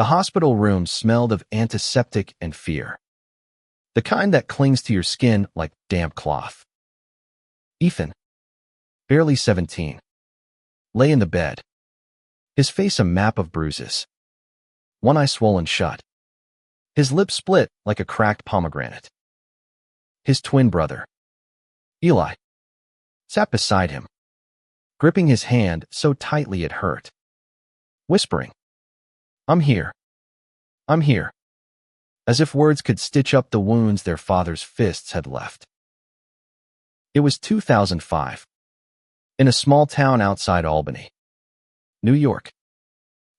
The hospital room smelled of antiseptic and fear, the kind that clings to your skin like damp cloth. Ethan, barely 17, lay in the bed, his face a map of bruises, one eye swollen shut, his lips split like a cracked pomegranate. His twin brother, Eli, sat beside him, gripping his hand so tightly it hurt, whispering, "I'm here. I'm here," as if words could stitch up the wounds their father's fists had left. It was 2005, in a small town outside Albany, New York,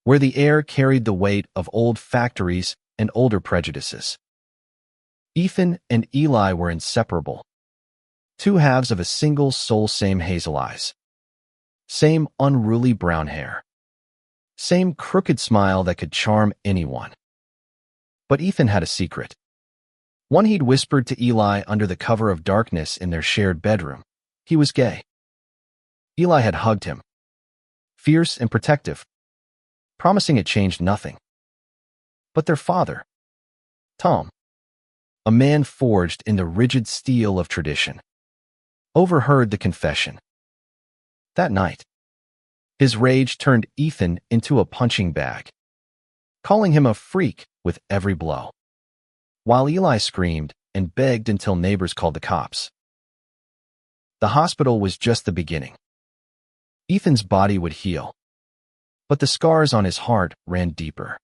where the air carried the weight of old factories and older prejudices. Ethan and Eli were inseparable, two halves of a single soul, same hazel eyes, same unruly brown hair, same crooked smile that could charm anyone. But Ethan had a secret, one he'd whispered to Eli under the cover of darkness in their shared bedroom. He was gay. Eli had hugged him, fierce and protective, promising it changed nothing. But their father, Tom, a man forged in the rigid steel of tradition, overheard the confession. That night, his rage turned Ethan into a punching bag, calling him a freak with every blow, while Eli screamed and begged until neighbors called the cops. The hospital was just the beginning. Ethan's body would heal, but the scars on his heart ran deeper.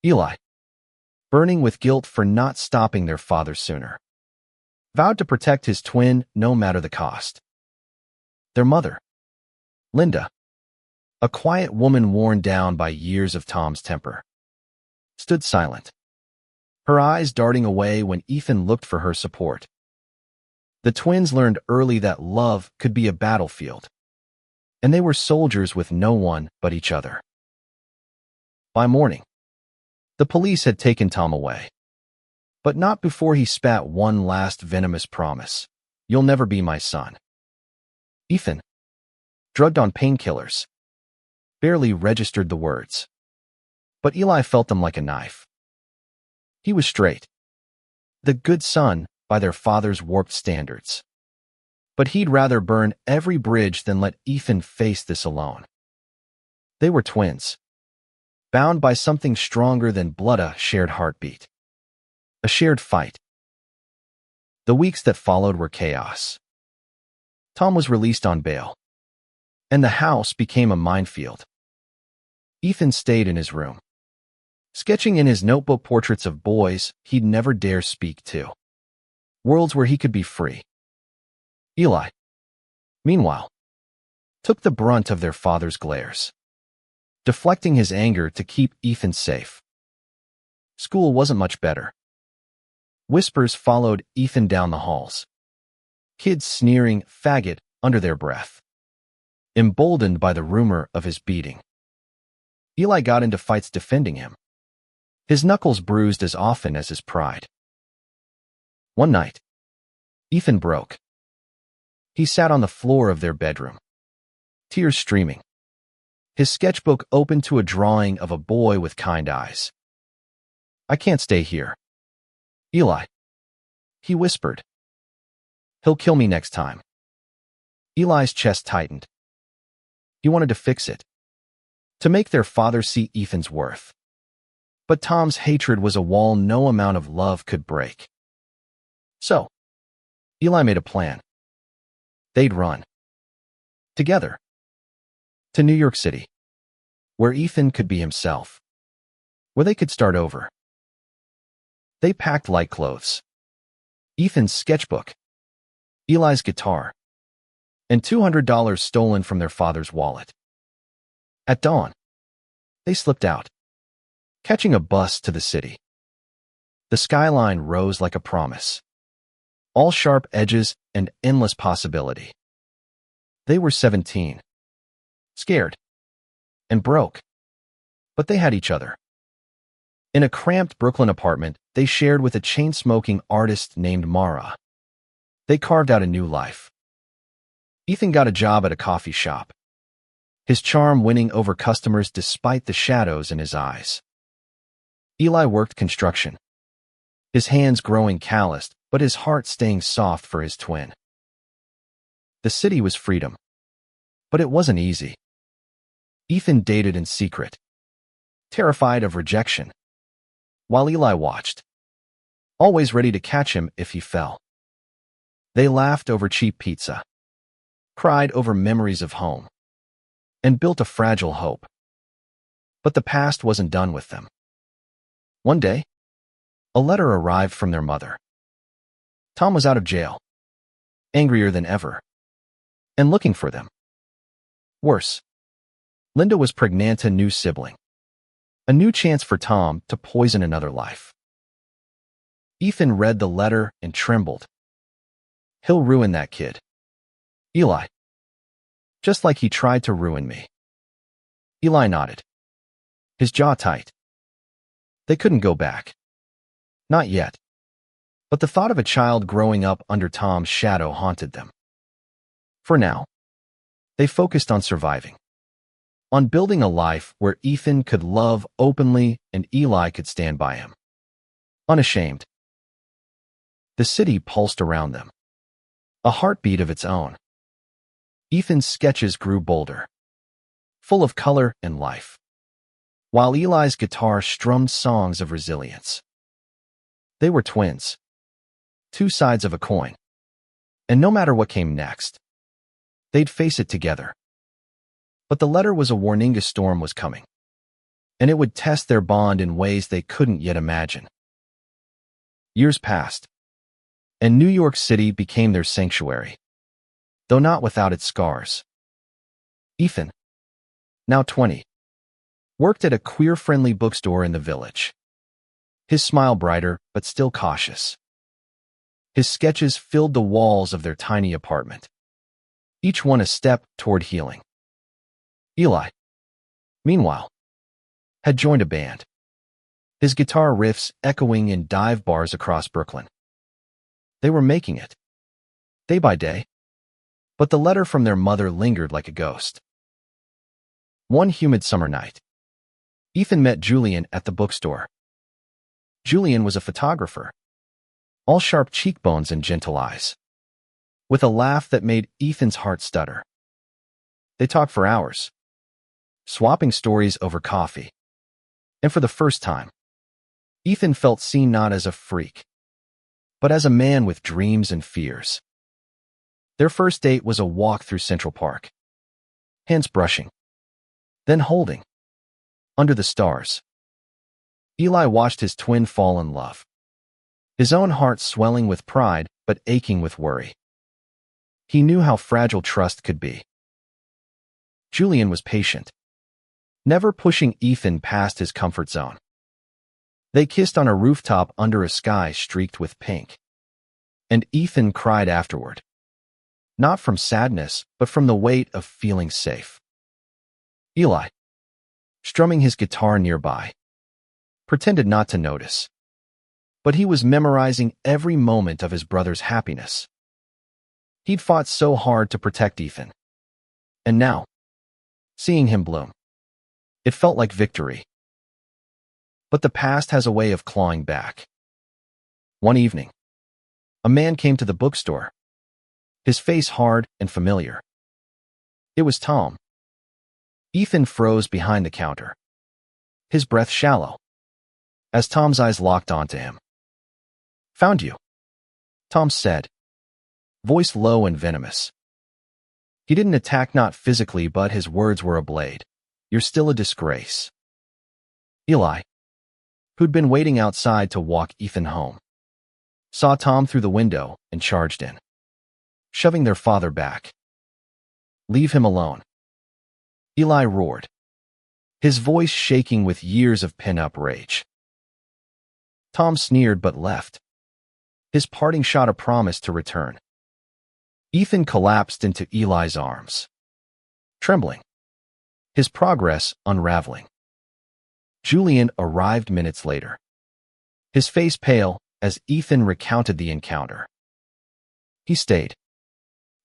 Eli, burning with guilt for not stopping their father sooner, vowed to protect his twin no matter the cost. Their mother, Linda, a quiet woman worn down by years of Tom's temper, stood silent, her eyes darting away when Ethan looked for her support. The twins learned early that love could be a battlefield, and they were soldiers with no one but each other. By morning, the police had taken Tom away, but not before he spat one last venomous promise: "You'll never be my son." Ethan, drugged on painkillers, barely registered the words, but Eli felt them like a knife. He was straight, the good son by their father's warped standards, but he'd rather burn every bridge than let Ethan face this alone. They were twins, bound by something stronger than blood, a shared heartbeat, a shared fight. The weeks that followed were chaos. Tom was released on bail, and the house became a minefield. Ethan stayed in his room, sketching in his notebook portraits of boys he'd never dare speak to, worlds where he could be free. Eli, meanwhile, took the brunt of their father's glares, deflecting his anger to keep Ethan safe. School wasn't much better. Whispers followed Ethan down the halls, kids sneering "faggot" under their breath, emboldened by the rumor of his beating. Eli got into fights defending him, his knuckles bruised as often as his pride. One night, Ethan broke. He sat on the floor of their bedroom, tears streaming, his sketchbook open to a drawing of a boy with kind eyes. "I can't stay here, Eli," he whispered. "He'll kill me next time." Eli's chest tightened. He wanted to fix it, to make their father see Ethan's worth. But Tom's hatred was a wall no amount of love could break. So, Eli made a plan. They'd run, together, to New York City, where Ethan could be himself, where they could start over. They packed light clothes, Ethan's sketchbook, Eli's guitar, and $200 stolen from their father's wallet. At dawn, they slipped out, catching a bus to the city. The skyline rose like a promise, all sharp edges and endless possibility. They were 17, scared, and broke, but they had each other. In a cramped Brooklyn apartment they shared with a chain-smoking artist named Mara, they carved out a new life. Ethan got a job at a coffee shop, his charm winning over customers despite the shadows in his eyes. Eli worked construction, his hands growing calloused, but his heart staying soft for his twin. The city was freedom, but it wasn't easy. Ethan dated in secret, terrified of rejection, while Eli watched, always ready to catch him if he fell. They laughed over cheap pizza, cried over memories of home, and built a fragile hope. But the past wasn't done with them. One day, a letter arrived from their mother. Tom was out of jail, angrier than ever, and looking for them. Worse, Linda was pregnant, a new sibling, a new chance for Tom to poison another life. Ethan read the letter and trembled. He'll ruin that kid, Eli, just like he tried to ruin me. Eli nodded, his jaw tight. They couldn't go back. Not yet. But the thought of a child growing up under Tom's shadow haunted them. For now, they focused on surviving, on building a life where Ethan could love openly and Eli could stand by him, unashamed. The city pulsed around them, a heartbeat of its own. Ethan's sketches grew bolder, full of color and life, while Eli's guitar strummed songs of resilience. They were twins, two sides of a coin, and no matter what came next, they'd face it together. But the letter was a warning a storm was coming, and it would test their bond in ways they couldn't yet imagine. Years passed, and New York City became their sanctuary, though not without its scars. Ethan, now 20, worked at a queer-friendly bookstore in the village. His smile brighter, but still cautious. His sketches filled the walls of their tiny apartment, each one a step toward healing. Eli, meanwhile, had joined a band, his guitar riffs echoing in dive bars across Brooklyn. They were making it, day by day, but the letter from their mother lingered like a ghost. One humid summer night, Ethan met Julian at the bookstore. Julian was a photographer, all sharp cheekbones and gentle eyes, with a laugh that made Ethan's heart stutter. They talked for hours, swapping stories over coffee. And for the first time, Ethan felt seen not as a freak, but as a man with dreams and fears. Their first date was a walk through Central Park, hands brushing, then holding, under the stars. Eli watched his twin fall in love, his own heart swelling with pride but aching with worry. He knew how fragile trust could be. Julian was patient, never pushing Ethan past his comfort zone. They kissed on a rooftop under a sky streaked with pink, and Ethan cried afterward, not from sadness, but from the weight of feeling safe. Eli, strumming his guitar nearby, pretended not to notice, but he was memorizing every moment of his brother's happiness. He'd fought so hard to protect Ethan, and now, seeing him bloom, it felt like victory. But the past has a way of clawing back. One evening, a man came to the bookstore, his face hard and familiar. It was Tom. Ethan froze behind the counter, his breath shallow, as Tom's eyes locked onto him. "Found you," Tom said, voice low and venomous. He didn't attack, not physically, but his words were a blade. "You're still a disgrace." Eli, who'd been waiting outside to walk Ethan home, saw Tom through the window and charged in, shoving their father back. "Leave him alone," Eli roared, his voice shaking with years of pent-up rage. Tom sneered but left, his parting shot a promise to return. Ethan collapsed into Eli's arms, trembling, his progress unraveling. Julian arrived minutes later, his face pale as Ethan recounted the encounter. He stayed,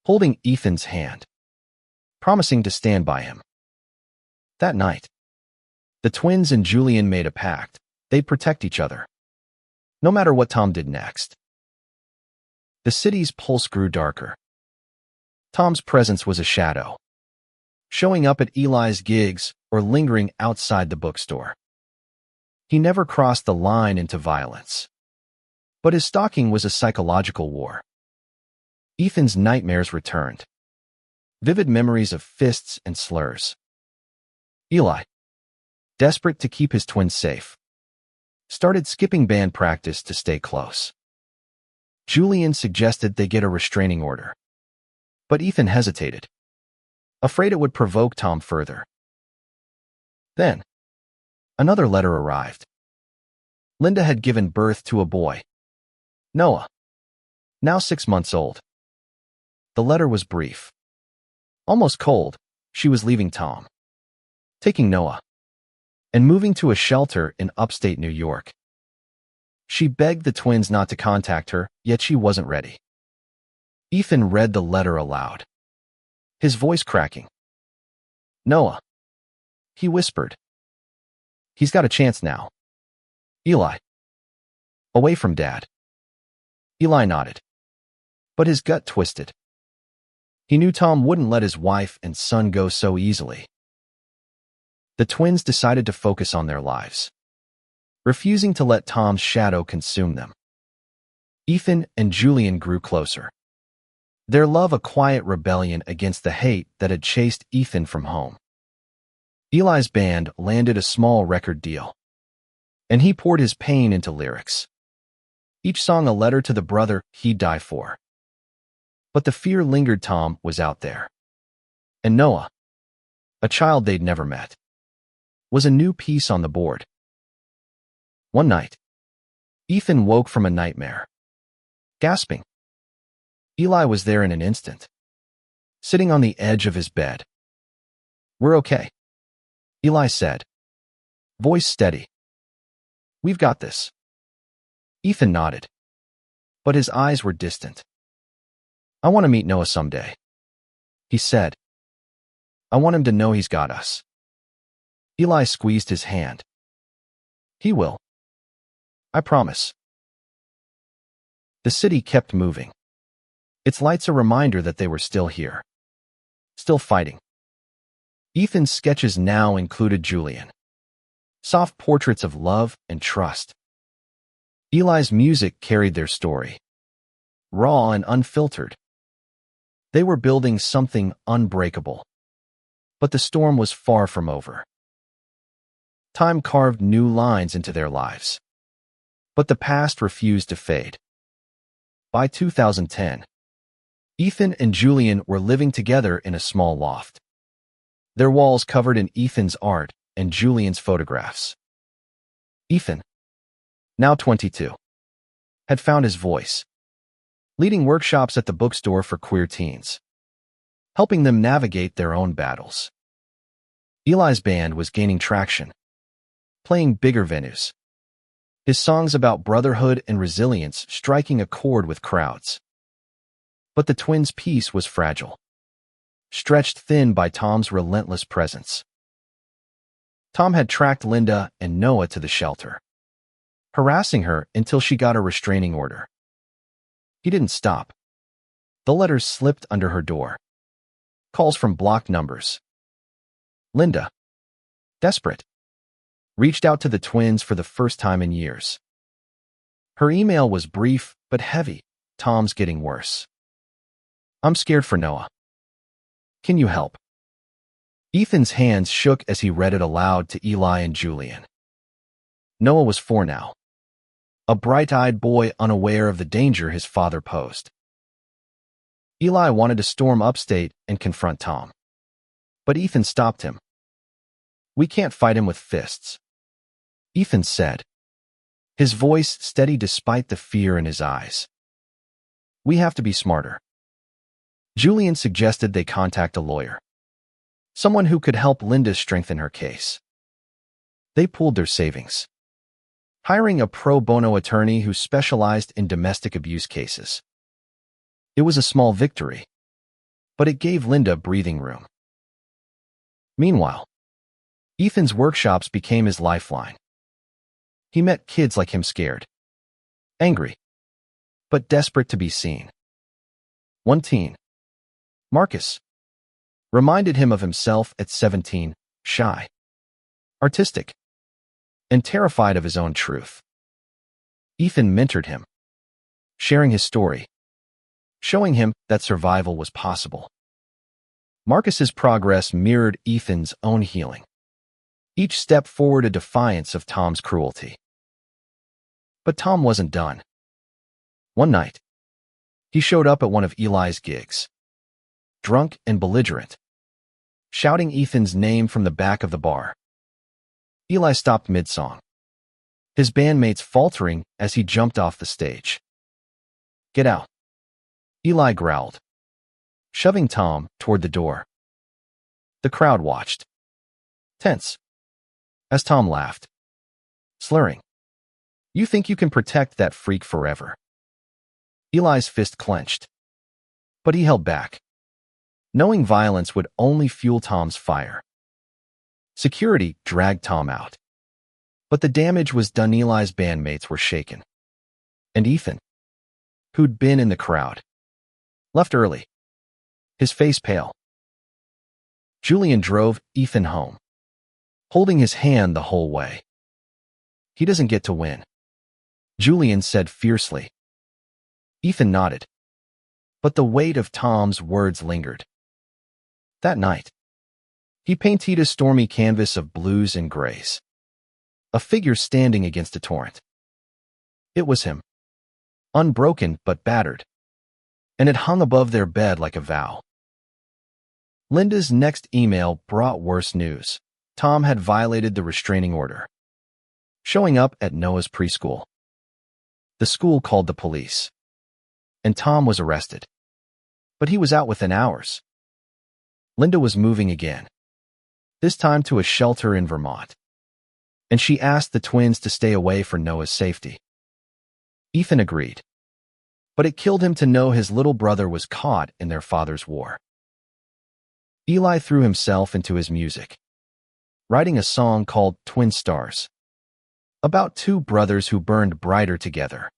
holding Ethan's hand, promising to stand by him. That night, the twins and Julian made a pact. They'd protect each other, no matter what Tom did next. The city's pulse grew darker. Tom's presence was a shadow, showing up at Eli's gigs or lingering outside the bookstore. He never crossed the line into violence, but his stalking was a psychological war. Ethan's nightmares returned, vivid memories of fists and slurs. Eli, desperate to keep his twins safe, started skipping band practice to stay close. Julian suggested they get a restraining order, but Ethan hesitated, afraid it would provoke Tom further. Then, another letter arrived. Linda had given birth to a boy, Noah, now 6 months old. The letter was brief. Almost cold, she was leaving Tom, taking Noah, and moving to a shelter in upstate New York. She begged the twins not to contact her, yet she wasn't ready. Ethan read the letter aloud, his voice cracking. Noah, he whispered. He's got a chance now. Eli. Away from Dad. Eli nodded, but his gut twisted. He knew Tom wouldn't let his wife and son go so easily. The twins decided to focus on their lives, refusing to let Tom's shadow consume them. Ethan and Julian grew closer, their love a quiet rebellion against the hate that had chased Ethan from home. Eli's band landed a small record deal, and he poured his pain into lyrics, each song a letter to the brother he'd die for. But the fear lingered. Tom was out there, and Noah, a child they'd never met, was a new piece on the board. One night, Ethan woke from a nightmare, gasping. Eli was there in an instant, sitting on the edge of his bed. "We're okay," Eli said, voice steady. "We've got this." Ethan nodded, but his eyes were distant. "I want to meet Noah someday," he said. "I want him to know he's got us." Eli squeezed his hand. "He will. I promise." The city kept moving, its lights a reminder that they were still here, still fighting. Ethan's sketches now included Julian, soft portraits of love and trust. Eli's music carried their story, raw and unfiltered. They were building something unbreakable, but the storm was far from over. Time carved new lines into their lives, but the past refused to fade. By 2010, Ethan and Julian were living together in a small loft, their walls covered in Ethan's art and Julian's photographs. Ethan, now 22, had found his voice, leading workshops at the bookstore for queer teens, helping them navigate their own battles. Eli's band was gaining traction, playing bigger venues, his songs about brotherhood and resilience striking a chord with crowds. But the twins' peace was fragile, stretched thin by Tom's relentless presence. Tom had tracked Linda and Noah to the shelter, harassing her until she got a restraining order. He didn't stop. The letters slipped under her door, calls from blocked numbers. Linda, desperate, reached out to the twins for the first time in years. Her email was brief but heavy. "Tom's getting worse. I'm scared for Noah. Can you help?" Ethan's hands shook as he read it aloud to Eli and Julian. Noah was 4 now, a bright-eyed boy unaware of the danger his father posed. Eli wanted to storm upstate and confront Tom, but Ethan stopped him. "We can't fight him with fists," Ethan said, his voice steady despite the fear in his eyes. "We have to be smarter." Julian suggested they contact a lawyer, someone who could help Linda strengthen her case. They pooled their savings, hiring a pro bono attorney who specialized in domestic abuse cases. It was a small victory, but it gave Linda breathing room. Meanwhile, Ethan's workshops became his lifeline. He met kids like him scared, angry, but desperate to be seen. One teen, Marcus, reminded him of himself at 17, shy, artistic, and terrified of his own truth. Ethan mentored him, sharing his story, showing him that survival was possible. Marcus's progress mirrored Ethan's own healing, each step forward a defiance of Tom's cruelty. But Tom wasn't done. One night, he showed up at one of Eli's gigs, drunk and belligerent, shouting Ethan's name from the back of the bar. Eli stopped mid-song, his bandmates faltering as he jumped off the stage. "Get out," Eli growled, shoving Tom toward the door. The crowd watched, tense, as Tom laughed, slurring. "You think you can protect that freak forever?" Eli's fist clenched, but he held back, knowing violence would only fuel Tom's fire. Security dragged Tom out, but the damage was done. Eli's bandmates were shaken, and Ethan, who'd been in the crowd, left early, his face pale. Julian drove Ethan home, holding his hand the whole way. "He doesn't get to win," Julian said fiercely. Ethan nodded, but the weight of Tom's words lingered. That night, he painted a stormy canvas of blues and grays, a figure standing against a torrent. It was him, unbroken but battered, and it hung above their bed like a vow. Linda's next email brought worse news. Tom had violated the restraining order, showing up at Noah's preschool. The school called the police, and Tom was arrested. But he was out within hours. Linda was moving again, this time to a shelter in Vermont, and she asked the twins to stay away for Noah's safety. Ethan agreed, but it killed him to know his little brother was caught in their father's war. Eli threw himself into his music, writing a song called Twin Stars, about two brothers who burned brighter together.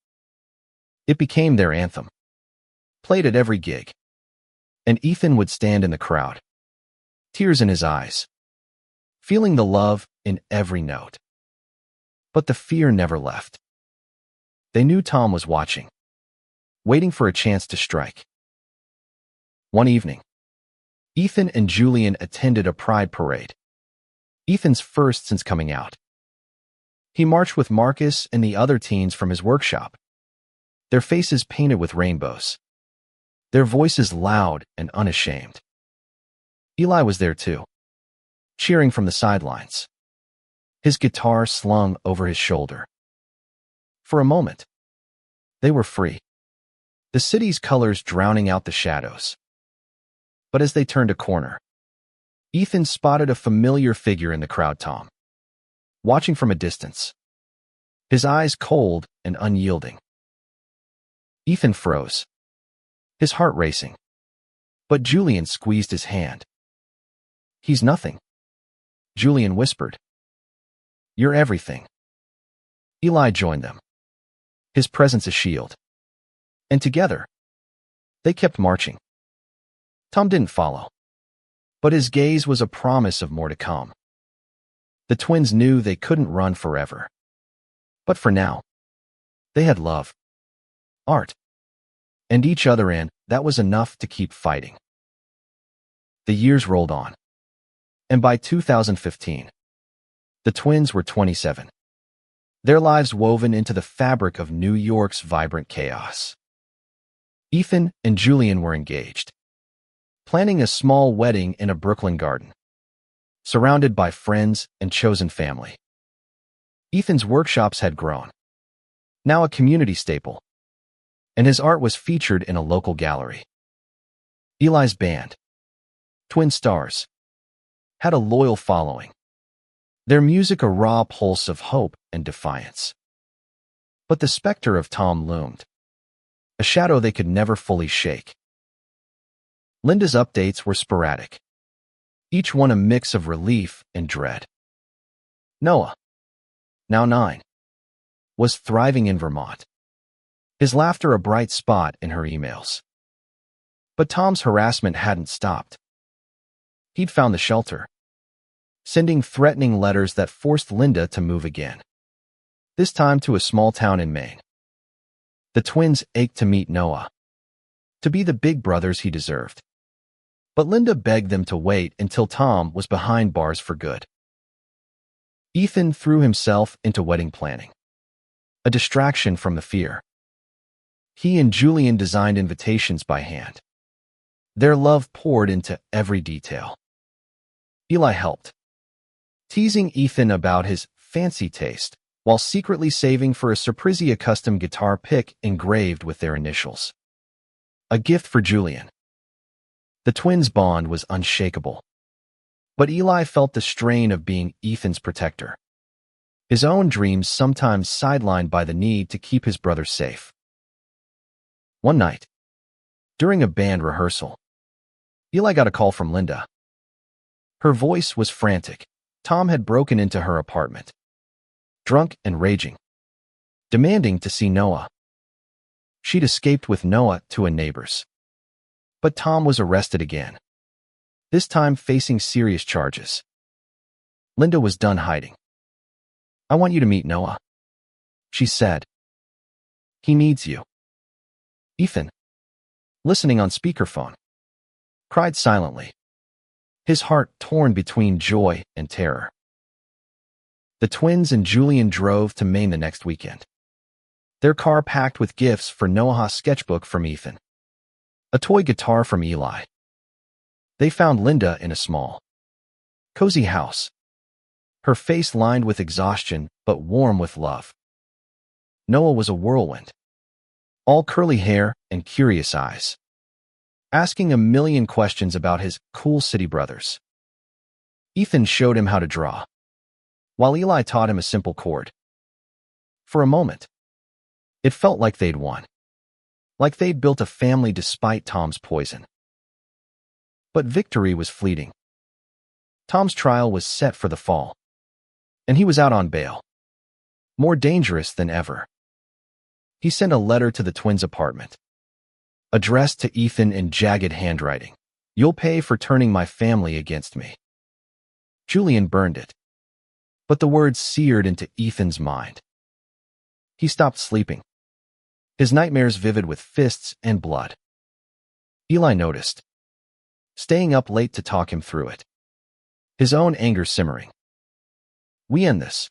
It became their anthem, played at every gig, and Ethan would stand in the crowd, tears in his eyes, feeling the love in every note. But the fear never left. They knew Tom was watching, waiting for a chance to strike. One evening, Ethan and Julian attended a pride parade, Ethan's first since coming out. He marched with Marcus and the other teens from his workshop, their faces painted with rainbows, their voices loud and unashamed. Eli was there too, cheering from the sidelines, his guitar slung over his shoulder. For a moment, they were free, the city's colors drowning out the shadows. But as they turned a corner, Ethan spotted a familiar figure in the crowd. Tom, watching from a distance, his eyes cold and unyielding. Ethan froze, his heart racing, but Julian squeezed his hand. "He's nothing," Julian whispered. "You're everything." Eli joined them, his presence a shield, and together, they kept marching. Tom didn't follow, but his gaze was a promise of more to come. The twins knew they couldn't run forever, but for now, they had love, art, and each other, and that was enough to keep fighting. The years rolled on, and by 2015, the twins were 27, their lives woven into the fabric of New York's vibrant chaos. Ethan and Julian were engaged, planning a small wedding in a Brooklyn garden, surrounded by friends and chosen family. Ethan's workshops had grown, now a community staple, and his art was featured in a local gallery. Eli's band, Twin Stars, had a loyal following, their music a raw pulse of hope and defiance. But the specter of Tom loomed, a shadow they could never fully shake. Linda's updates were sporadic, each one a mix of relief and dread. Noah, now 9, was thriving in Vermont, his laughter a bright spot in her emails. But Tom's harassment hadn't stopped. He'd found the shelter, sending threatening letters that forced Linda to move again, this time to a small town in Maine. The twins ached to meet Noah, to be the big brothers he deserved. But Linda begged them to wait until Tom was behind bars for good. Ethan threw himself into wedding planning, a distraction from the fear. He and Julian designed invitations by hand. Their love poured into every detail. Eli helped, teasing Ethan about his fancy taste, while secretly saving for a Surprizia custom guitar pick engraved with their initials. A gift for Julian. The twins' bond was unshakable. But Eli felt the strain of being Ethan's protector, his own dreams sometimes sidelined by the need to keep his brother safe. One night, during a band rehearsal, Eli got a call from Linda. Her voice was frantic. Tom had broken into her apartment, drunk and raging, demanding to see Noah. She'd escaped with Noah to a neighbor's. But Tom was arrested again, this time facing serious charges. Linda was done hiding. "I want you to meet Noah," she said. "He needs you." Ethan, listening on speakerphone, cried silently, his heart torn between joy and terror. The twins and Julian drove to Maine the next weekend, their car packed with gifts for Noah's sketchbook from Ethan, a toy guitar from Eli. They found Linda in a small, cozy house, her face lined with exhaustion but warm with love. Noah was a whirlwind, all curly hair and curious eyes, asking a million questions about his cool city brothers. Ethan showed him how to draw, while Eli taught him a simple chord. For a moment, it felt like they'd won, like they'd built a family despite Tom's poison. But victory was fleeting. Tom's trial was set for the fall, and he was out on bail, more dangerous than ever. He sent a letter to the twins' apartment, addressed to Ethan in jagged handwriting. "You'll pay for turning my family against me." Julian burned it, but the words seared into Ethan's mind. He stopped sleeping, his nightmares vivid with fists and blood. Eli noticed, staying up late to talk him through it, his own anger simmering. "We end this,"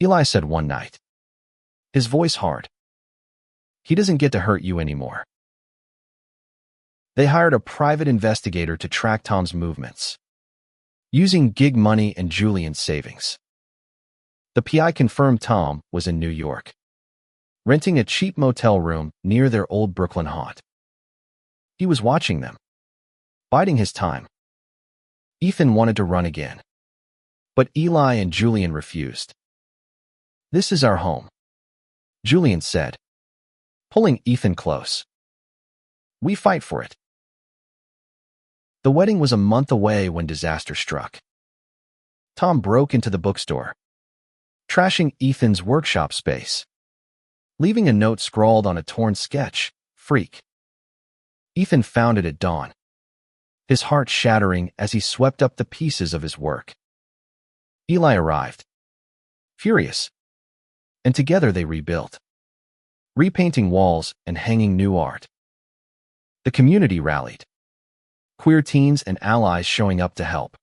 Eli said one night, his voice hard. "He doesn't get to hurt you anymore." They hired a private investigator to track Tom's movements, using gig money and Julian's savings. The PI confirmed Tom was in New York, renting a cheap motel room near their old Brooklyn haunt. He was watching them, biding his time. Ethan wanted to run again, but Eli and Julian refused. "This is our home," Julian said, pulling Ethan close. "We fight for it." The wedding was a month away when disaster struck. Tom broke into the bookstore, trashing Ethan's workshop space, leaving a note scrawled on a torn sketch, "Freak." Ethan found it at dawn, his heart shattering as he swept up the pieces of his work. Eli arrived, furious, and together they rebuilt, repainting walls and hanging new art. The community rallied, queer teens and allies showing up to help,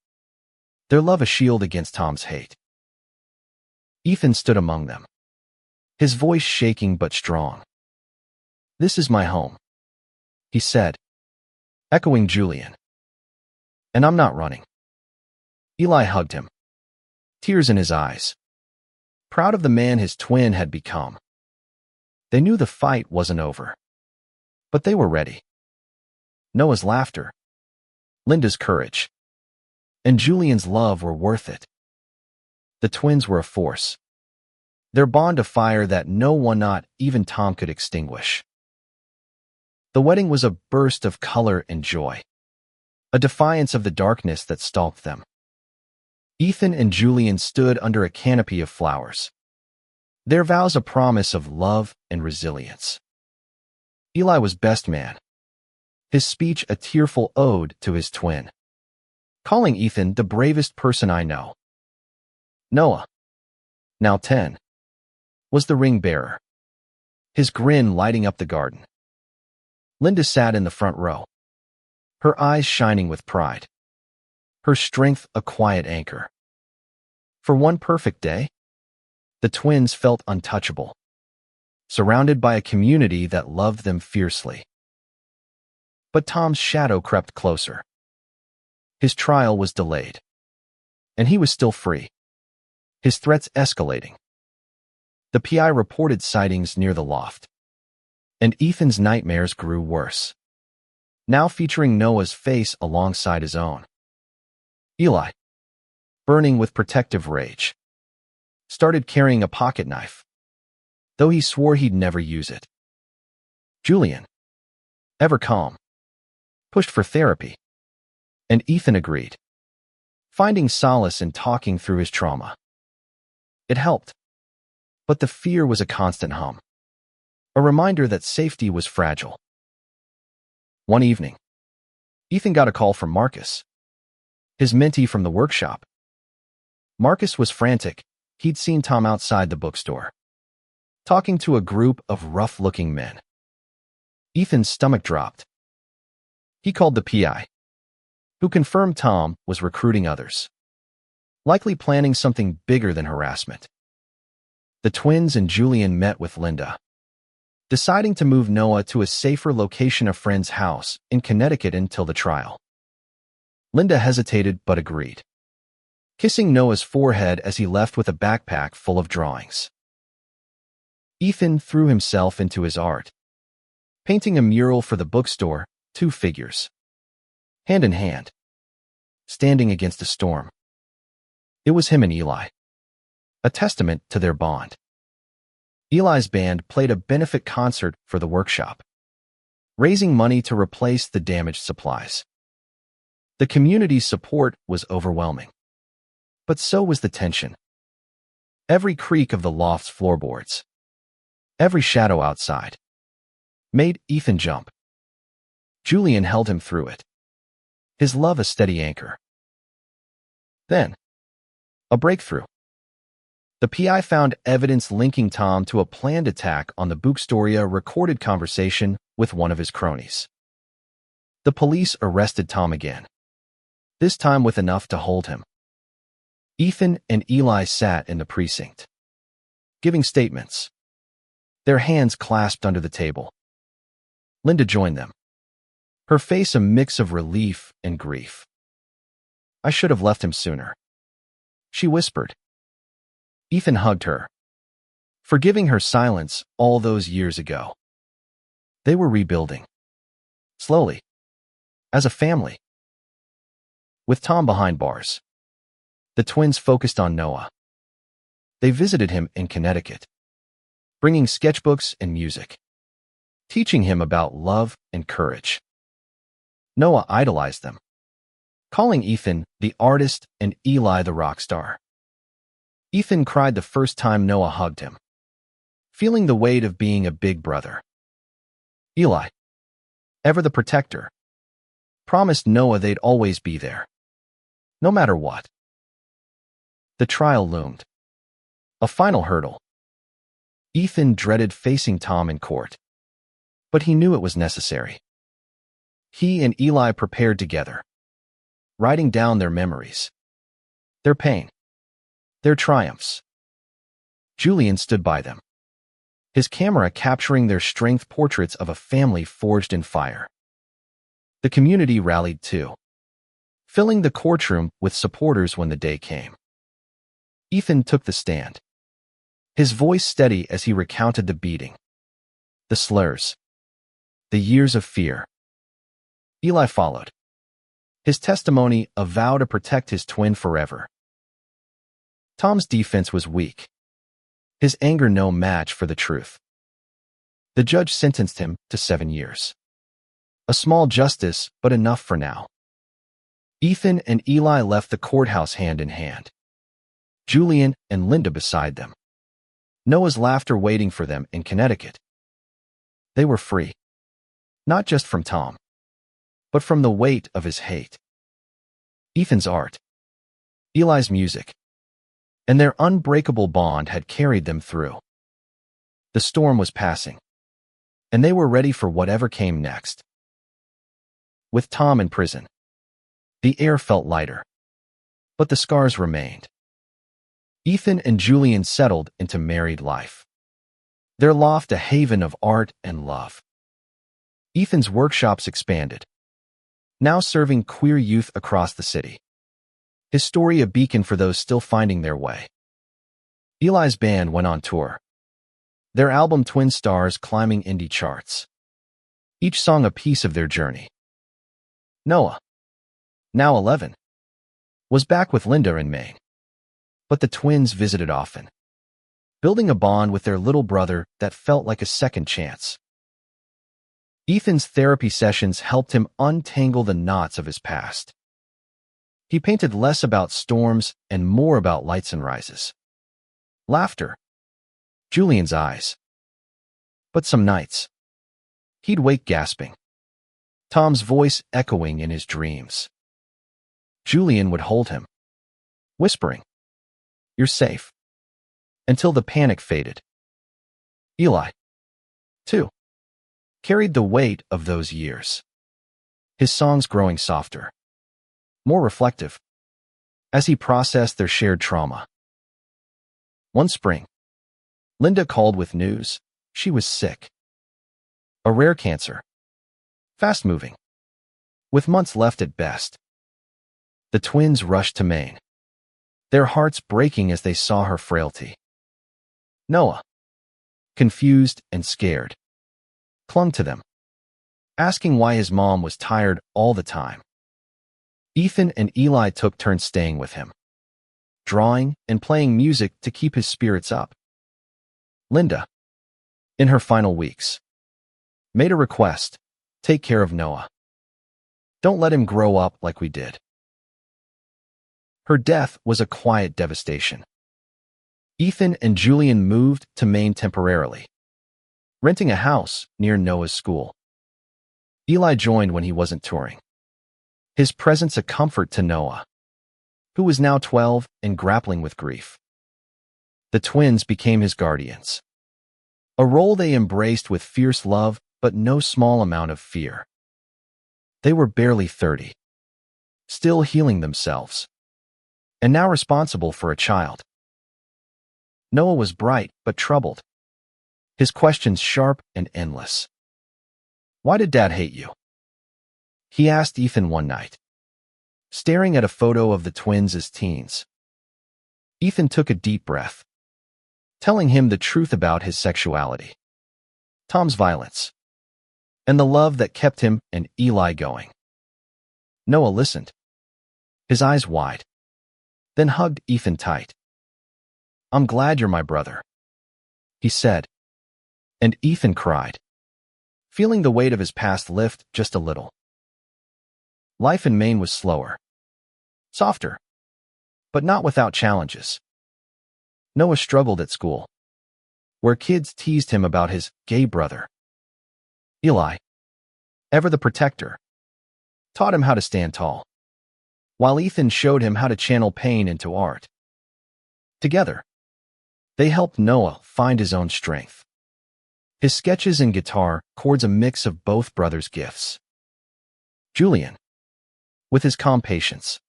their love a shield against Tom's hate. Ethan stood among them, his voice shaking but strong. "This is my home," he said, echoing Julian. "And I'm not running." Eli hugged him, tears in his eyes, proud of the man his twin had become. They knew the fight wasn't over, but they were ready. Noah's laughter, Linda's courage, and Julian's love were worth it. The twins were a force, their bond a fire that no one, not even Tom, could extinguish. The wedding was a burst of color and joy, a defiance of the darkness that stalked them. Ethan and Julian stood under a canopy of flowers, Their vows a promise of love and resilience. Eli was best man, his speech a tearful ode to his twin, calling Ethan the bravest person I know. Noah, now 10, was the ring bearer, his grin lighting up the garden. Linda sat in the front row, her eyes shining with pride, her strength a quiet anchor. For one perfect day, the twins felt untouchable, surrounded by a community that loved them fiercely. But Tom's shadow crept closer. His trial was delayed, and he was still free, his threats escalating. The PI reported sightings near the loft, and Ethan's nightmares grew worse, now featuring Noah's face alongside his own. Eli, burning with protective rage, started carrying a pocket knife, though he swore he'd never use it. Julian, ever calm, pushed for therapy, and Ethan agreed, finding solace in talking through his trauma. It helped, but the fear was a constant hum, a reminder that safety was fragile. One evening, Ethan got a call from Marcus, his mentee from the workshop. Marcus was frantic. He'd seen Tom outside the bookstore, talking to a group of rough-looking men. Ethan's stomach dropped. He called the PI, who confirmed Tom was recruiting others, likely planning something bigger than harassment. The twins and Julian met with Linda, deciding to move Noah to a safer location, a friend's house in Connecticut, until the trial. Linda hesitated but agreed, kissing Noah's forehead as he left with a backpack full of drawings. Ethan threw himself into his art, painting a mural for the bookstore, two figures, hand in hand, standing against a storm. It was him and Eli, a testament to their bond. Eli's band played a benefit concert for the workshop, raising money to replace the damaged supplies. The community's support was overwhelming, but so was the tension. Every creak of the loft's floorboards, every shadow outside, made Ethan jump. Julian held him through it, his love a steady anchor. Then, a breakthrough. The PI found evidence linking Tom to a planned attack on the bookstore, a recorded conversation with one of his cronies. The police arrested Tom again, this time with enough to hold him. Ethan and Eli sat in the precinct, giving statements, their hands clasped under the table. Linda joined them, her face a mix of relief and grief. "I should have left him sooner," she whispered. Ethan hugged her, forgiving her silence all those years ago. They were rebuilding, slowly, as a family. With Tom behind bars, the twins focused on Noah. They visited him in Connecticut, bringing sketchbooks and music, teaching him about love and courage. Noah idolized them, calling Ethan the artist and Eli the rock star. Ethan cried the first time Noah hugged him, feeling the weight of being a big brother. Eli, ever the protector, promised Noah they'd always be there, no matter what. The trial loomed, a final hurdle. Ethan dreaded facing Tom in court, but he knew it was necessary. He and Eli prepared together, writing down their memories, their pain, their triumphs. Julian stood by them, his camera capturing their strength, portraits of a family forged in fire. The community rallied too, filling the courtroom with supporters when the day came. Ethan took the stand, his voice steady as he recounted the beating, the slurs, the years of fear. Eli followed, his testimony a vow to protect his twin forever. Tom's defense was weak, his anger no match for the truth. The judge sentenced him to 7 years. A small justice, but enough for now. Ethan and Eli left the courthouse hand in hand, Julian and Linda beside them. Noah's laughter waiting for them in Connecticut. They were free, not just from Tom, but from the weight of his hate. Ethan's art, Eli's music, and their unbreakable bond had carried them through. The storm was passing, and they were ready for whatever came next. With Tom in prison, the air felt lighter, but the scars remained. Ethan and Julian settled into married life, their loft a haven of art and love. Ethan's workshops expanded, now serving queer youth across the city. His story a beacon for those still finding their way. Eli's band went on tour, their album Twin Stars climbing indie charts, each song a piece of their journey. Noah, now 11, was back with Linda in Maine, but the twins visited often, building a bond with their little brother that felt like a second chance. Ethan's therapy sessions helped him untangle the knots of his past. He painted less about storms and more about lights and rises. Laughter, Julian's eyes. But some nights, he'd wake gasping, Tom's voice echoing in his dreams. Julian would hold him, whispering, "You're safe," until the panic faded. Eli, too, carried the weight of those years, his songs growing softer, more reflective, as he processed their shared trauma. One spring, Linda called with news. She was sick. A rare cancer, fast-moving, with months left at best. The twins rushed to Maine, their hearts breaking as they saw her frailty. Noah, confused and scared, clung to them, asking why his mom was tired all the time. Ethan and Eli took turns staying with him, drawing and playing music to keep his spirits up. Linda, in her final weeks, made a request: take care of Noah. Don't let him grow up like we did. Her death was a quiet devastation. Ethan and Julian moved to Maine temporarily, renting a house near Noah's school. Eli joined when he wasn't touring, his presence a comfort to Noah, who was now 12 and grappling with grief. The twins became his guardians, a role they embraced with fierce love but no small amount of fear. They were barely 30, still healing themselves, and now responsible for a child. Noah was bright but troubled, his questions sharp and endless. "Why did Dad hate you?" he asked Ethan one night, staring at a photo of the twins as teens. Ethan took a deep breath, telling him the truth about his sexuality, Tom's violence, and the love that kept him and Eli going. Noah listened, his eyes wide, then hugged Ethan tight. "I'm glad you're my brother," he said, and Ethan cried, feeling the weight of his past lift just a little. Life in Maine was slower, softer, but not without challenges. Noah struggled at school, where kids teased him about his gay brother. Eli, ever the protector, taught him how to stand tall, while Ethan showed him how to channel pain into art. Together, they helped Noah find his own strength. His sketches and guitar chords a mix of both brothers' gifts. Julian, with his calm patience,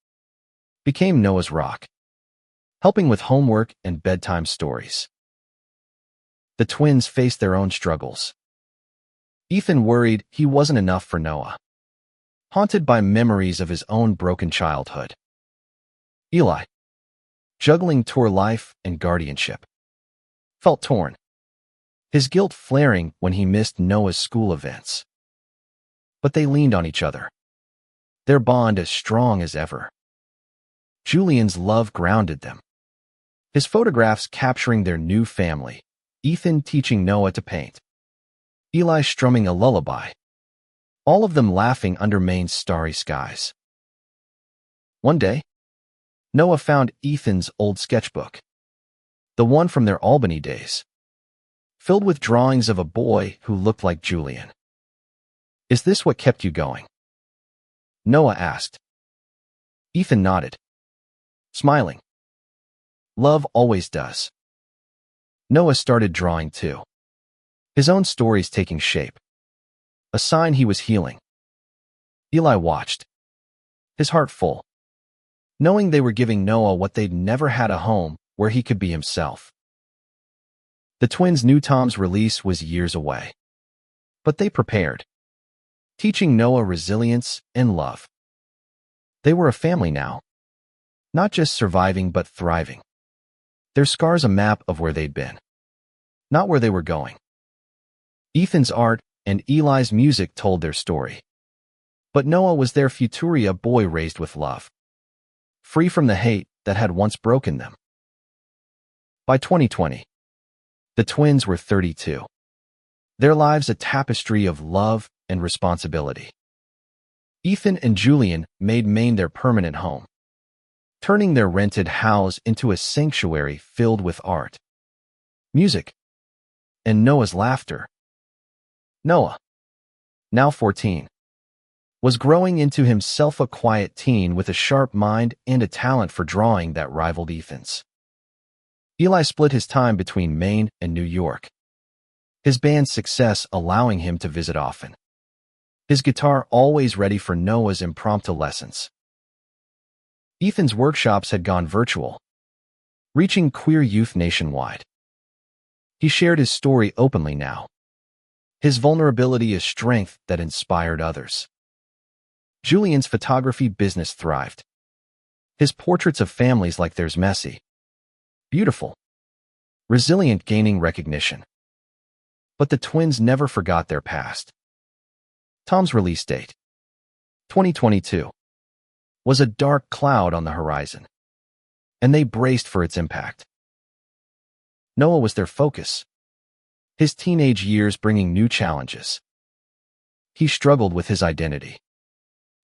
became Noah's rock, helping with homework and bedtime stories. The twins faced their own struggles. Ethan worried he wasn't enough for Noah, haunted by memories of his own broken childhood. Eli, juggling tour life and guardianship, felt torn, his guilt flaring when he missed Noah's school events. But they leaned on each other, their bond as strong as ever. Julian's love grounded them, his photographs capturing their new family, Ethan teaching Noah to paint, Eli strumming a lullaby, all of them laughing under Maine's starry skies. One day, Noah found Ethan's old sketchbook, the one from their Albany days. filled with drawings of a boy who looked like Julian. "Is this what kept you going?" Noah asked. Ethan nodded, smiling. "Love always does." Noah started drawing too, his own stories taking shape, a sign he was healing. Eli watched, his heart full, knowing they were giving Noah what they'd never had, a home where he could be himself. The twins knew Tom's release was years away, but they prepared, teaching Noah resilience and love. They were a family now, not just surviving but thriving. Their scars a map of where they'd been, not where they were going. Ethan's art and Eli's music told their story. But Noah was their future, a boy raised with love, free from the hate that had once broken them. By 2020, the twins were 32. Their lives a tapestry of love and responsibility. Ethan and Julian made Maine their permanent home, turning their rented house into a sanctuary filled with art, music, and Noah's laughter. Noah, now 14, was growing into himself, a quiet teen with a sharp mind and a talent for drawing that rivaled Ethan's. Eli split his time between Maine and New York, his band's success allowing him to visit often, his guitar always ready for Noah's impromptu lessons. Ethan's workshops had gone virtual, reaching queer youth nationwide. He shared his story openly now, his vulnerability a strength that inspired others. Julian's photography business thrived, his portraits of families like theirs messy, beautiful, resilient, gaining recognition. But the twins never forgot their past. Tom's release date, 2022, was a dark cloud on the horizon, and they braced for its impact. Noah was their focus, his teenage years bringing new challenges. He struggled with his identity,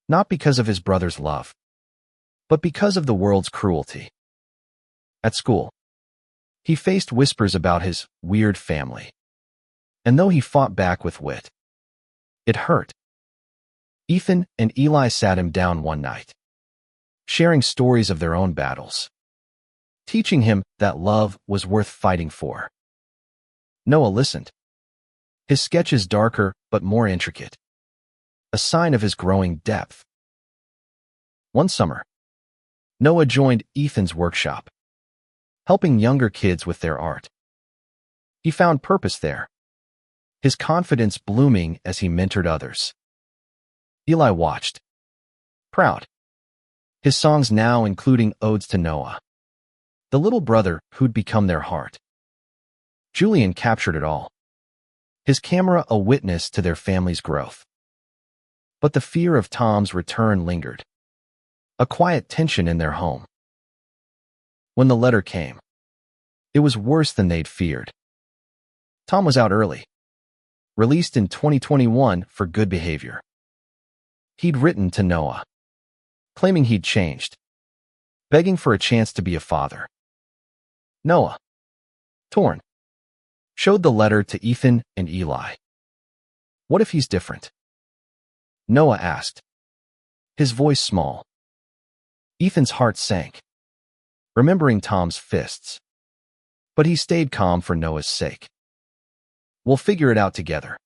not because of his brother's love, but because of the world's cruelty. At school, he faced whispers about his weird family, and though he fought back with wit, it hurt. Ethan and Eli sat him down one night, sharing stories of their own battles, teaching him that love was worth fighting for. Noah listened, his sketches darker but more intricate, a sign of his growing depth. One summer, Noah joined Ethan's workshop, helping younger kids with their art. He found purpose there, his confidence blooming as he mentored others. Eli watched, proud, his songs now including odes to Noah, the little brother who'd become their heart. Julian captured it all, his camera a witness to their family's growth. But the fear of Tom's return lingered, a quiet tension in their home. When the letter came, it was worse than they'd feared. Tom was out early, released in 2021 for good behavior. He'd written to Noah, claiming he'd changed, begging for a chance to be a father. Noah, torn, showed the letter to Ethan and Eli. "What if he's different?" Noah asked, his voice small. Ethan's heart sank, remembering Tom's fists. But he stayed calm for Noah's sake. "We'll figure it out together,"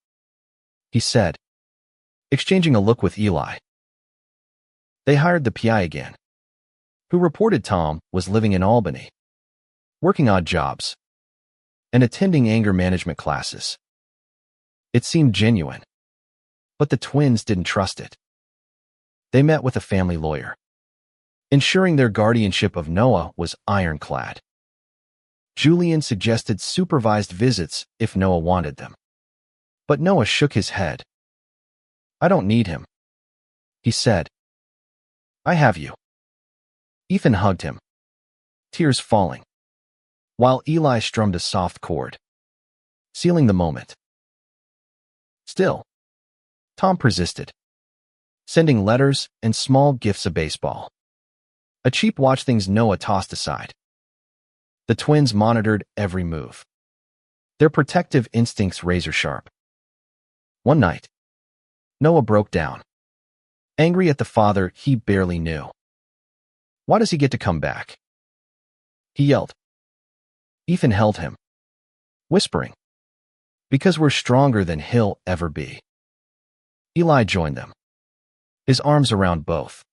he said, exchanging a look with Eli. They hired the PI again, who reported Tom was living in Albany, working odd jobs, and attending anger management classes. It seemed genuine, but the twins didn't trust it. They met with a family lawyer, ensuring their guardianship of Noah was ironclad. Julian suggested supervised visits if Noah wanted them, but Noah shook his head. "I don't need him," he said. "I have you." Ethan hugged him, tears falling, while Eli strummed a soft chord, sealing the moment. Still, Tom persisted, sending letters and small gifts of baseball, a cheap watch things Noah tossed aside. The twins monitored every move, their protective instincts razor-sharp. One night, Noah broke down, angry at the father he barely knew. "Why does he get to come back?" he yelled. Ethan held him, whispering, "Because we're stronger than he'll ever be." Eli joined them, his arms around both,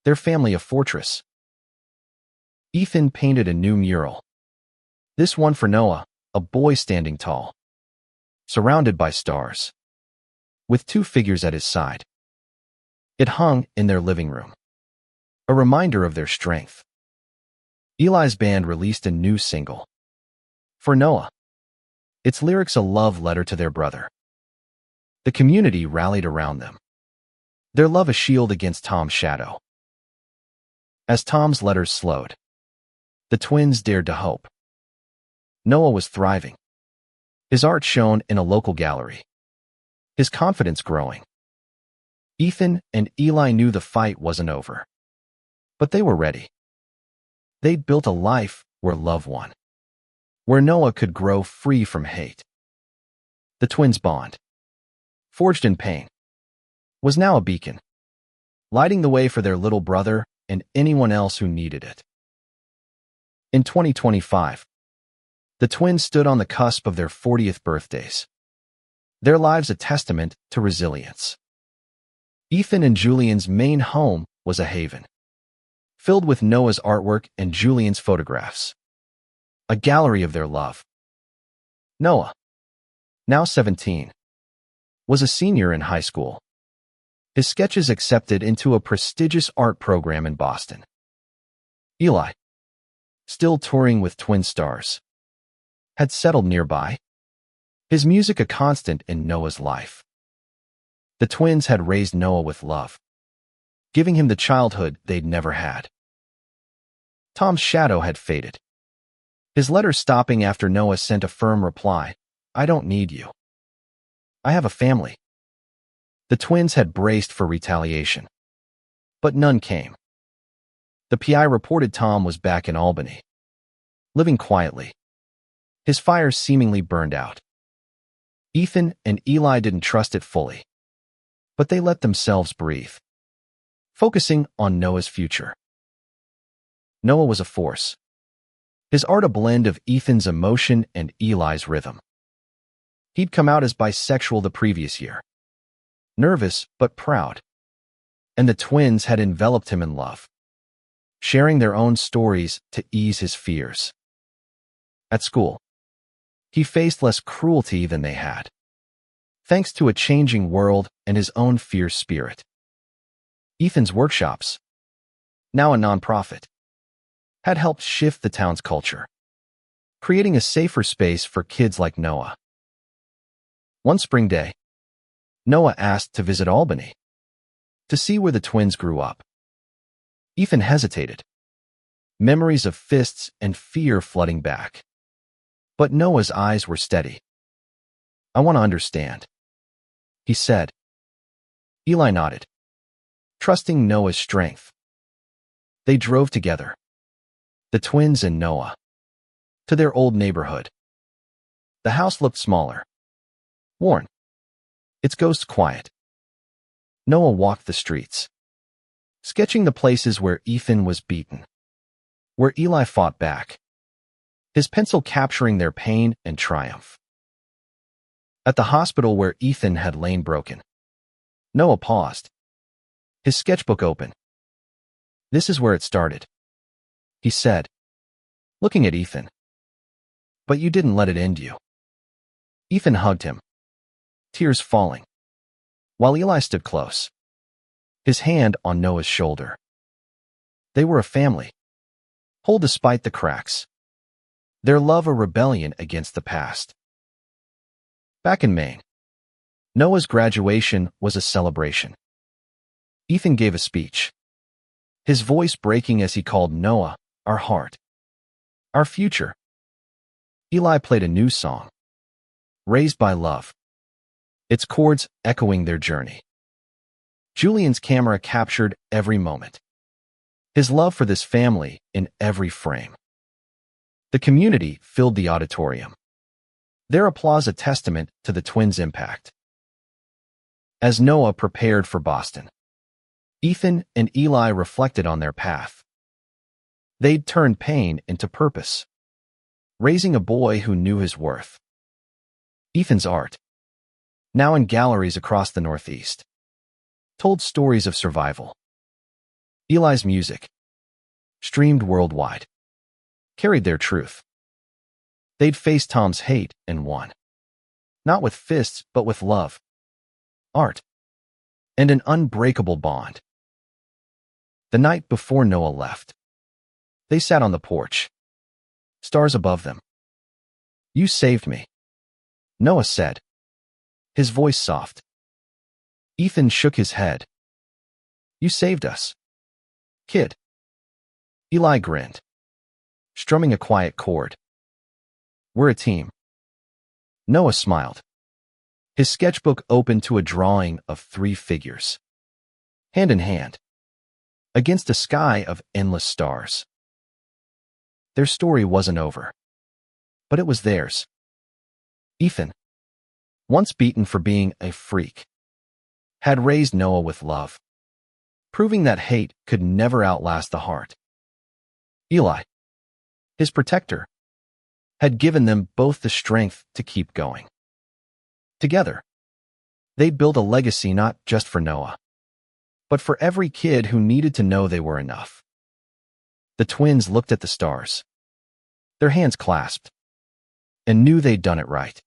their family a fortress. Ethan painted a new mural, this one for Noah, a boy standing tall, surrounded by stars, with two figures at his side. It hung in their living room, a reminder of their strength. Eli's band released a new single, For Noah. Its lyrics a love letter to their brother. The community rallied around them, their love a shield against Tom's shadow. As Tom's letters slowed, the twins dared to hope. Noah was thriving. His art shone in a local gallery, his confidence growing. Ethan and Eli knew the fight wasn't over, but they were ready. They'd built a life where love won, where Noah could grow free from hate. The twins' bond, forged in pain, was now a beacon, lighting the way for their little brother and anyone else who needed it. In 2025, the twins stood on the cusp of their 40th birthdays, their lives a testament to resilience. Ethan and Julian's main home was a haven, filled with Noah's artwork and Julian's photographs, a gallery of their love. Noah, now 17, was a senior in high school, his sketches accepted into a prestigious art program in Boston. Eli, still touring with twin stars, had settled nearby, his music a constant in Noah's life. The twins had raised Noah with love, giving him the childhood they'd never had. Tom's shadow had faded, his letters stopping after Noah sent a firm reply, "I don't need you. I have a family." The twins had braced for retaliation, but none came. The PI reported Tom was back in Albany, living quietly, his fire seemingly burned out. Ethan and Eli didn't trust it fully, but they let themselves breathe, focusing on Noah's future. Noah was a force, his art a blend of Ethan's emotion and Eli's rhythm. He'd come out as bisexual the previous year, nervous but proud, and the twins had enveloped him in love, sharing their own stories to ease his fears. At school, he faced less cruelty than they had, thanks to a changing world and his own fierce spirit. Ethan's workshops, now a nonprofit, had helped shift the town's culture, creating a safer space for kids like Noah. One spring day, Noah asked to visit Albany, to see where the twins grew up. Ethan hesitated, memories of fists and fear flooding back. But Noah's eyes were steady. "I want to understand," he said. Eli nodded, trusting Noah's strength. They drove together, the twins and Noah, to their old neighborhood. The house looked smaller, worn, its ghosts quiet. Noah walked the streets, sketching the places where Ethan was beaten, where Eli fought back, his pencil capturing their pain and triumph. At the hospital where Ethan had lain broken, Noah paused, his sketchbook open. "This is where it started," he said, looking at Ethan. "But you didn't let it end you." Ethan hugged him, tears falling, while Eli stood close, his hand on Noah's shoulder. They were a family, whole despite the cracks, their love a rebellion against the past. Back in Maine, Noah's graduation was a celebration. Ethan gave a speech, his voice breaking as he called Noah our heart, our future. Eli played a new song, Raised by Love, its chords echoing their journey. Julian's camera captured every moment, his love for this family in every frame. The community filled the auditorium, Their applause a testament to the twins' impact. As Noah prepared for Boston, Ethan and Eli reflected on their path. They'd turned pain into purpose, raising a boy who knew his worth. Ethan's art, now in galleries across the Northeast, told stories of survival. Eli's music, streamed worldwide, carried their truth. They'd faced Tom's hate and won, not with fists but with love, art, and an unbreakable bond. The night before Noah left, they sat on the porch, stars above them. "You saved me," Noah said, his voice soft. Ethan shook his head. "You saved us, kid." Eli grinned, strumming a quiet chord. "We're a team." Noah smiled, his sketchbook open to a drawing of 3 figures, hand in hand, against a sky of endless stars. Their story wasn't over, but it was theirs. Ethan, once beaten for being a freak, had raised Noah with love, proving that hate could never outlast the heart. Eli, his protector, had given them both the strength to keep going. Together, they'd build a legacy not just for Noah, but for every kid who needed to know they were enough. The twins looked at the stars, their hands clasped, and knew they'd done it right.